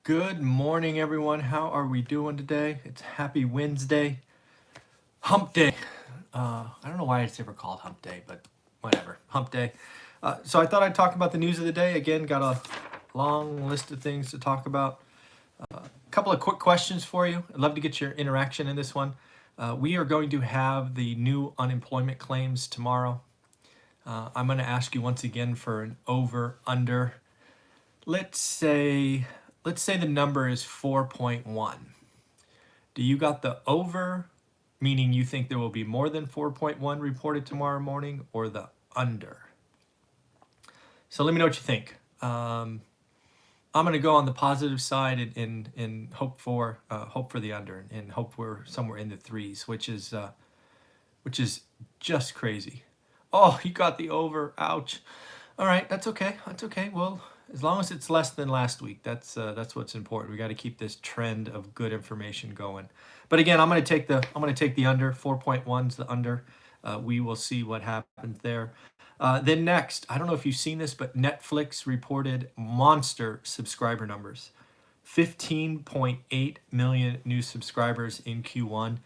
Good morning, everyone. How are we doing today? It's Happy Wednesday, Hump Day. I don't know why it's ever called Hump Day, but whatever, Hump Day. So I thought I'd talk about the news of the day. Again, got a long list of things to talk about. A couple of quick questions for you. I'd love to get your interaction in this one. We are going to have the new unemployment claims tomorrow. I'm going to ask you once again for an over under. Let's say the number is 4.1. Do you got the over, meaning you think there will be more than 4.1 reported tomorrow morning, or the under? So let me know what you think. I'm going to go on the positive side and hope for the under, and hope we're somewhere in the threes, which is just crazy. Oh, you got the over. Ouch. All right, that's okay. That's okay. Well, as long as it's less than last week, that's what's important. We got to keep this trend of good information going. But again, I'm going to take the under. 4.1's the under. We will see what happens there. Then next, I don't know if you've seen this, but Netflix reported monster subscriber numbers. 15.8 million new subscribers in Q1.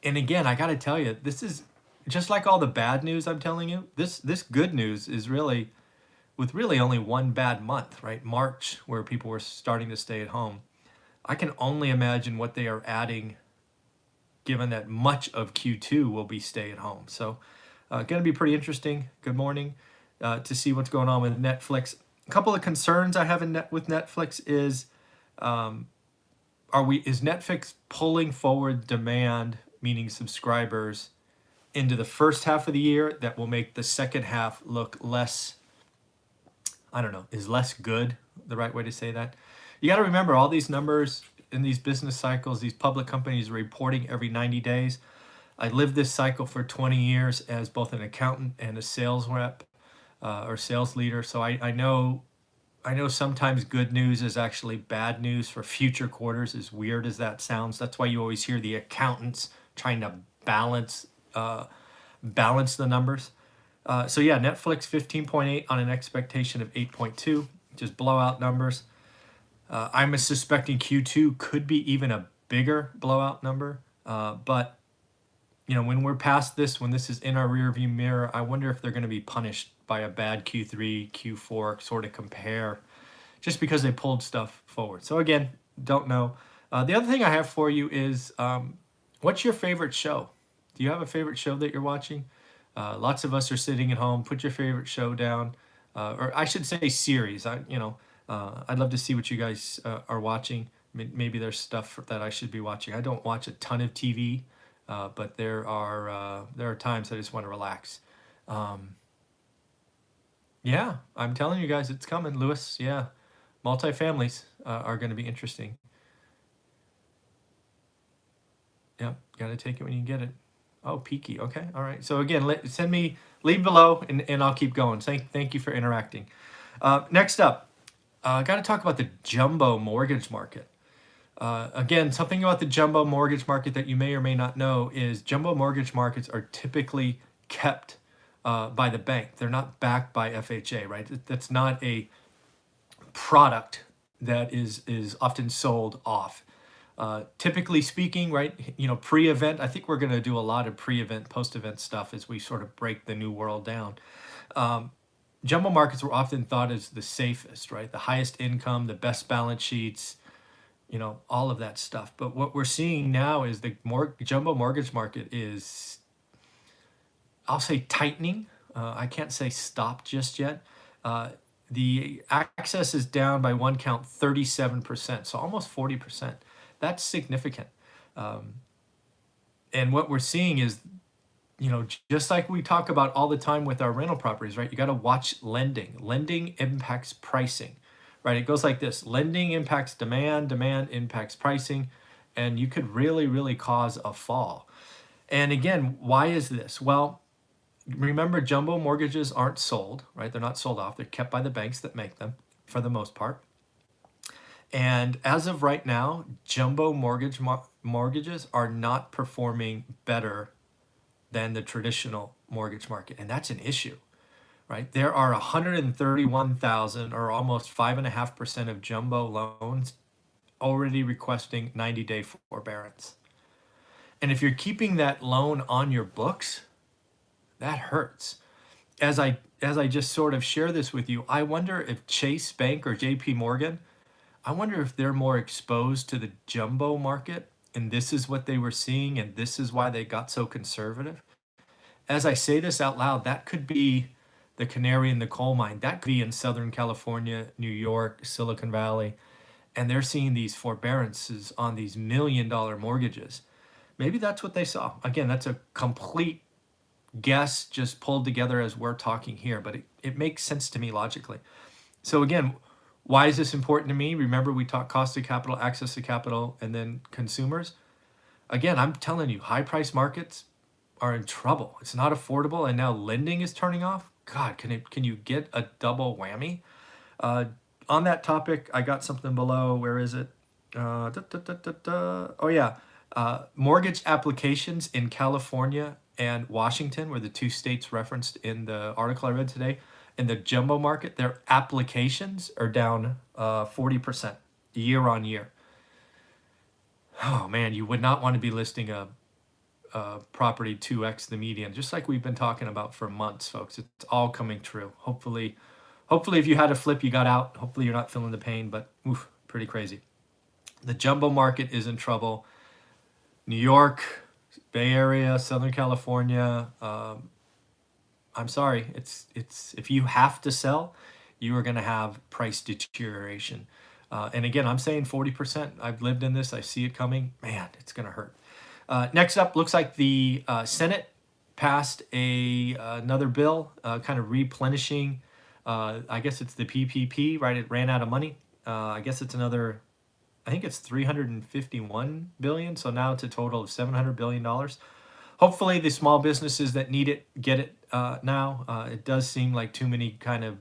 And again, I got to tell you, this is just like all the bad news I'm telling you. This good news is really with really only one bad month, right? March, where people were starting to stay at home. I can only imagine what they are adding, given that much of Q2 will be stay at home. So going to be pretty interesting. Good morning, to see what's going on with Netflix. A couple of concerns I have with Netflix is, is Netflix pulling forward demand, meaning subscribers, into the first half of the year that will make the second half look less, I don't know, is less good the right way to say that? You got to remember all these numbers in these business cycles, these public companies are reporting every 90 days. I lived this cycle for 20 years as both an accountant and a sales rep, or sales leader. So I know sometimes good news is actually bad news for future quarters, as weird as that sounds. That's why you always hear the accountants trying to balance the numbers. So yeah, Netflix 15.8 on an expectation of 8.2, just blowout numbers. I'm suspecting Q2 could be even a bigger blowout number. But when we're past this, when this is in our rearview mirror, I wonder if they're going to be punished by a bad Q3, Q4 sort of compare, just because they pulled stuff forward. So again, don't know. The other thing I have for you is, what's your favorite show? Do you have a favorite show that you're watching? Lots of us are sitting at home. Put your favorite show down, or I should say series. I'd love to see what you guys are watching. Maybe there's stuff that I should be watching. I don't watch a ton of TV, but there are times I just want to relax. Yeah, I'm telling you guys, it's coming, Lewis. Yeah, multifamilies are going to be interesting. Yep, got to take it when you get it. Oh, peaky. Okay, all right. So again, leave below, and I'll keep going. Thank you for interacting. Next up, I got to talk about the jumbo mortgage market. Again, something about the jumbo mortgage market that you may or may not know is jumbo mortgage markets are typically kept by the bank. They're not backed by FHA, right? That's not a product that is often sold off. Typically speaking, right, pre-event, I think we're going to do a lot of pre-event, post-event stuff as we sort of break the new world down. Jumbo markets were often thought as the safest, right? The highest income, the best balance sheets, all of that stuff. But what we're seeing now is the jumbo mortgage market is, I'll say, tightening. I can't say stop just yet. The access is down by one count 37%, so almost 40%. That's significant. And what we're seeing is, just like we talk about all the time with our rental properties, right? You got to watch lending. Lending impacts pricing, right? It goes like this. Lending impacts demand, demand impacts pricing, and you could really, really cause a fall. And again, why is this? Well, remember, jumbo mortgages aren't sold, right? They're not sold off. They're kept by the banks that make them for the most part. And as of right now, jumbo mortgages are not performing better than the traditional mortgage market. And that's an issue, right? There are 131,000, or almost 5.5% of jumbo loans already requesting 90-day forbearance. And if you're keeping that loan on your books, that hurts. As I just sort of share this with you, I wonder if Chase Bank or JP Morgan, I wonder if they're more exposed to the jumbo market and this is what they were seeing and this is why they got so conservative. As I say this out loud, that could be the canary in the coal mine. That could be in Southern California, New York, Silicon Valley, and they're seeing these forbearances on these $1 million mortgages. Maybe that's what they saw. Again, that's a complete guess just pulled together as we're talking here, but it makes sense to me logically. So again, why is this important to me? Remember, we talked cost of capital, access to capital, and then consumers. Again, I'm telling you, high price markets are in trouble. It's not affordable, and now lending is turning off. God, can you get a double whammy? On that topic, I got something below. Where is it? Oh yeah, mortgage applications in California and Washington were the two states referenced in the article I read today. In the jumbo market, their applications are down 40% year on year. Oh man, you would not want to be listing a property 2x the median, just like we've been talking about for months, folks. It's all coming true. Hopefully if you had a flip, you got out. Hopefully you're not feeling the pain, but oof, pretty crazy. The jumbo market is in trouble. New York, Bay Area, Southern California. I'm sorry. It's if you have to sell, you are going to have price deterioration. And again, I'm saying 40%. I've lived in this. I see it coming. Man, it's going to hurt. Next up, looks like the Senate passed another bill, kind of replenishing. I guess it's the PPP, right? It ran out of money. I guess it's another. I think it's 351 billion. So now it's a total of $700 billion. Hopefully the small businesses that need it get it now. It does seem like too many kind of,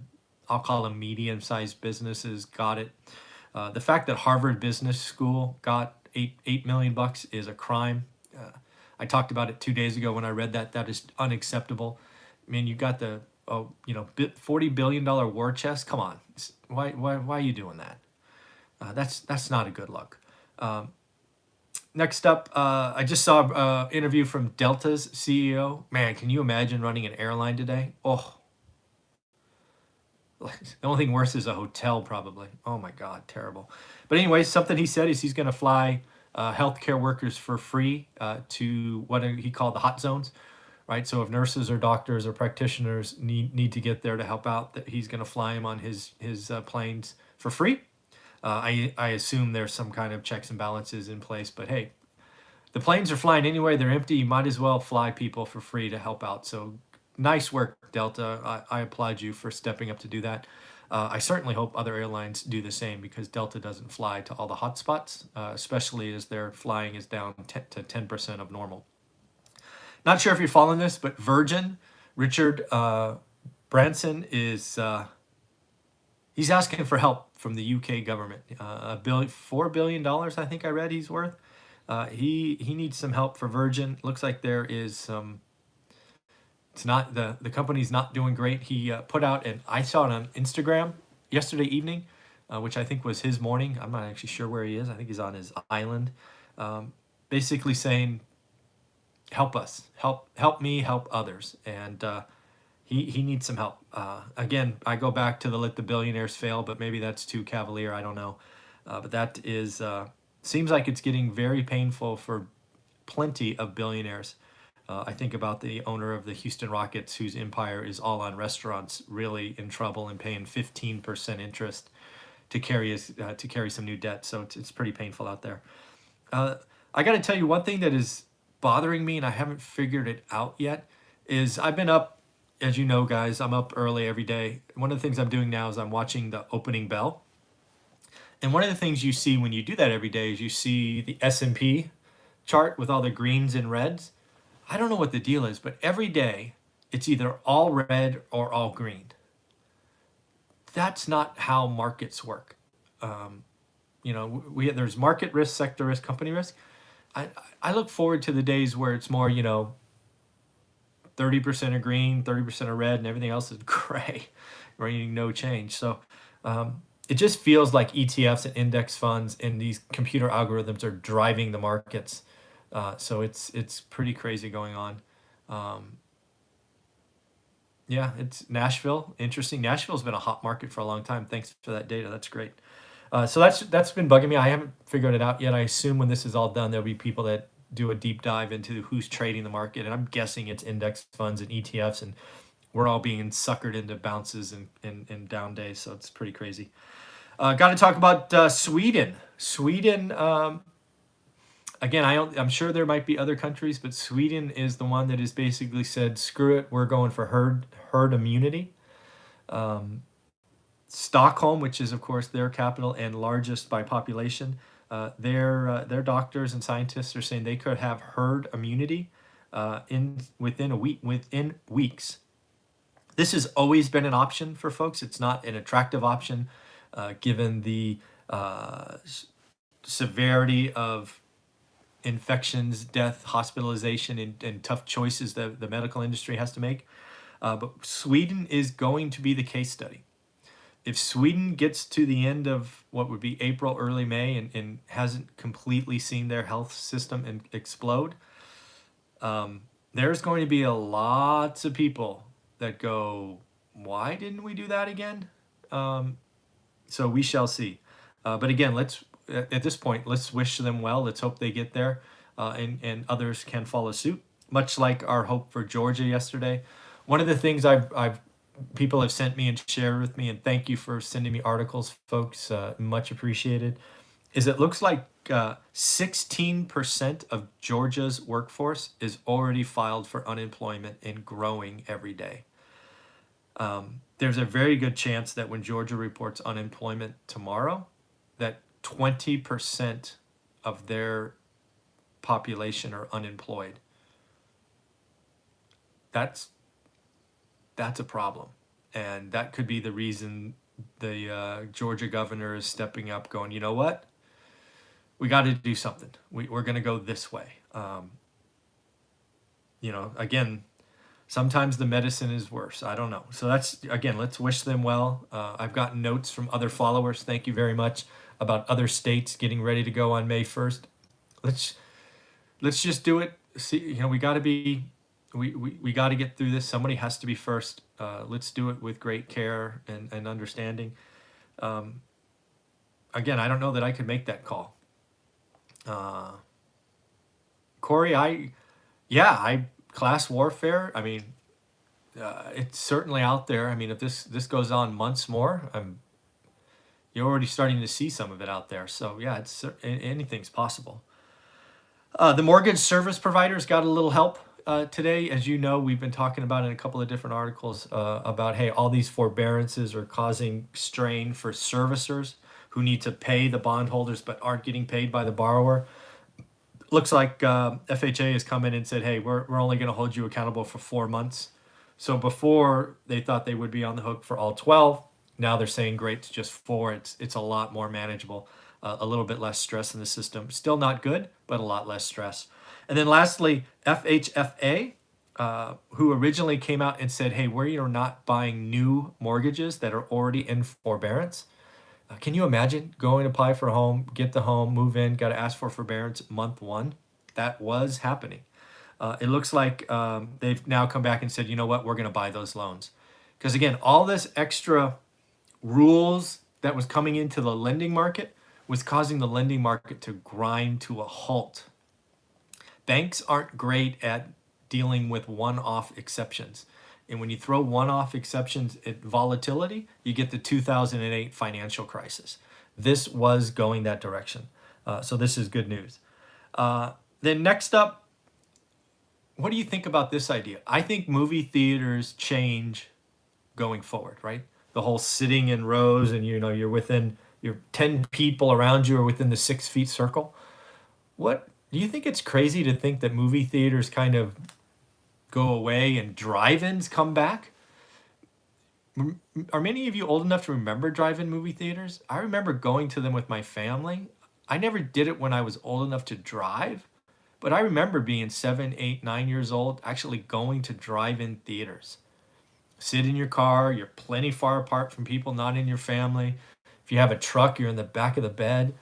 I'll call them medium-sized businesses got it. The fact that Harvard Business School got $8 million is a crime. I talked about it 2 days ago when I read that. That is unacceptable. I mean, you got the $40 billion war chest. Come on, why are you doing that? That's not a good look. Next up, I just saw an interview from Delta's CEO. Man, can you imagine running an airline today? Oh, the only thing worse is a hotel, probably. Oh my God, terrible. But anyways, something he said is he's going to fly healthcare workers for free to what he called the hot zones, right? So if nurses or doctors or practitioners need to get there to help out, that he's going to fly them on his planes for free. I assume there's some kind of checks and balances in place, but hey, the planes are flying anyway. They're empty. You might as well fly people for free to help out. So nice work, Delta. I applaud you for stepping up to do that. I certainly hope other airlines do the same because Delta doesn't fly to all the hotspots, especially as their flying is down to 10% of normal. Not sure if you're following this, but Virgin, Richard Branson is he's asking for help from the UK government. $4 billion, I think I read he's worth. He needs some help for Virgin. Looks like there is some. It's not the company's not doing great. He put out, and I saw it on Instagram yesterday evening, which I think was his morning. I'm not actually sure where he is. I think he's on his island, basically saying, "Help us, help me, help others," and he needs some help. Again, I go back to the let the billionaires fail, but maybe that's too cavalier. I don't know, but that is seems like it's getting very painful for plenty of billionaires. I think about the owner of the Houston Rockets, whose empire is all on restaurants, really in trouble and paying 15% interest to carry some new debt. So it's pretty painful out there. I got to tell you, one thing that is bothering me, and I haven't figured it out yet, is I've been up, as you know, guys. I'm up early every day. One of the things I'm doing now is I'm watching the opening bell. And one of the things you see when you do that every day is you see the SNP chart with all the greens and reds. I don't know what the deal is, but every day it's either all red or all green. That's not how markets work. There's market risk, sector risk, company risk. I look forward to the days where it's more, 30% of green, 30% of red, and everything else is gray, or no change. So it just feels like ETFs and index funds and these computer algorithms are driving the markets. So it's pretty crazy going on. Um, yeah, it's Nashville. Interesting. Nashville's been a hot market for a long time. Thanks for that data. That's great. So that's been bugging me. I haven't figured it out yet. I assume when this is all done, there'll be people that do a deep dive into who's trading the market, and I'm guessing it's index funds and ETFs, and we're all being suckered into bounces and down days. So it's pretty crazy. Got to talk about Sweden. Sweden. Again, I'm sure there might be other countries, but Sweden is the one that has basically said, "Screw it, we're going for herd immunity." Stockholm, which is of course their capital and largest by population, their doctors and scientists are saying they could have herd immunity within weeks. This has always been an option for folks. It's not an attractive option given the severity of infections, death, hospitalization, and tough choices that the medical industry has to make. But Sweden is going to be the case study. If Sweden gets to the end of what would be April, early May, and hasn't completely seen their health system explode, there's going to be lots of people that go, why didn't we do that again? So we shall see. But again, at this point, let's wish them well. Let's hope they get there, and others can follow suit. Much like our hope for Georgia yesterday. One of the things people have sent me and shared with me, and thank you for sending me articles, folks. Much appreciated. Is it looks like 16% of Georgia's workforce is already filed for unemployment and growing every day. There's a very good chance that when Georgia reports unemployment tomorrow, that 20% of their population are unemployed. That's a problem. And that could be the reason the Georgia governor is stepping up going, you know what? We got to do something. We're going to go this way. Again, sometimes the medicine is worse. I don't know. So let's wish them well. I've gotten notes from other followers. Thank you very much about other states getting ready to go on May 1st. Let's just do it. See, we got to be, we got to get through this. Somebody has to be first. Let's do it with great care and understanding. Again, I don't know that I could make that call. Corey, class warfare. I mean, it's certainly out there. I mean, if this goes on months more, you're already starting to see some of it out there. So yeah, anything's possible. The mortgage service providers got a little help today. As you know, we've been talking about in a couple of different articles about, hey, all these forbearances are causing strain for servicers who need to pay the bondholders but aren't getting paid by the borrower. Looks like FHA has come in and said, hey, we're only going to hold you accountable for 4 months. So before they thought they would be on the hook for all 12. Now they're saying, great, it's just 4. It's a lot more manageable, a little bit less stress in the system. Still not good, but a lot less stress. And then lastly, FHFA, who originally came out and said, hey, we're not buying new mortgages that are already in forbearance. Can you imagine going to apply for a home, get the home, move in, got to ask for forbearance month 1? That was happening. It looks like they've now come back and said, you know what, we're going to buy those loans. Because again, all this extra rules that was coming into the lending market was causing the lending market to grind to a halt. Banks aren't great at dealing with one-off exceptions. And when you throw one-off exceptions at volatility, you get the 2008 financial crisis. This was going that direction. So this is good news. Then next up, what do you think about this idea? I think movie theaters change going forward, right? The whole sitting in rows and you're within, you're 10 people around you are within the 6 feet circle. What do you think? It's crazy to think that movie theaters kind of go away and drive-ins come back? Are many of you old enough to remember drive-in movie theaters? I remember going to them with my family. I never did it when I was old enough to drive, but I remember being 7, 8, 9 years old, actually going to drive-in theaters. Sit in your car, you're plenty far apart from people not in your family. If If you have a truck, you're in the back of the bed.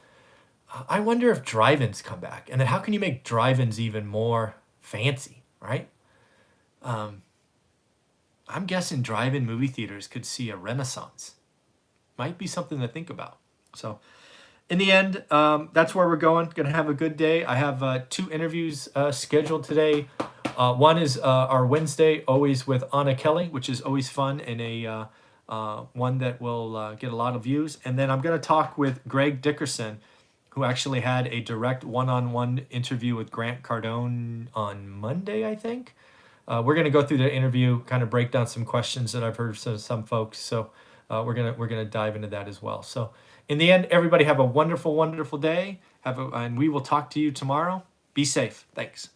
I wonder if drive-ins come back. And then how can you make drive-ins even more fancy, right? I'm guessing drive-in movie theaters could see a renaissance. Might be something to think about. So in the end, that's where we're going. Going to have a good day. I have 2 interviews scheduled today. One is our Wednesday, always with Anna Kelly, which is always fun, and a one that will get a lot of views. And then I'm going to talk with Greg Dickerson, who actually had a direct one-on-one interview with Grant Cardone on Monday, I think. We're going to go through the interview, kind of break down some questions that I've heard from some folks. So we're gonna dive into that as well. So in the end, everybody have a wonderful, wonderful day. And we will talk to you tomorrow. Be safe. Thanks.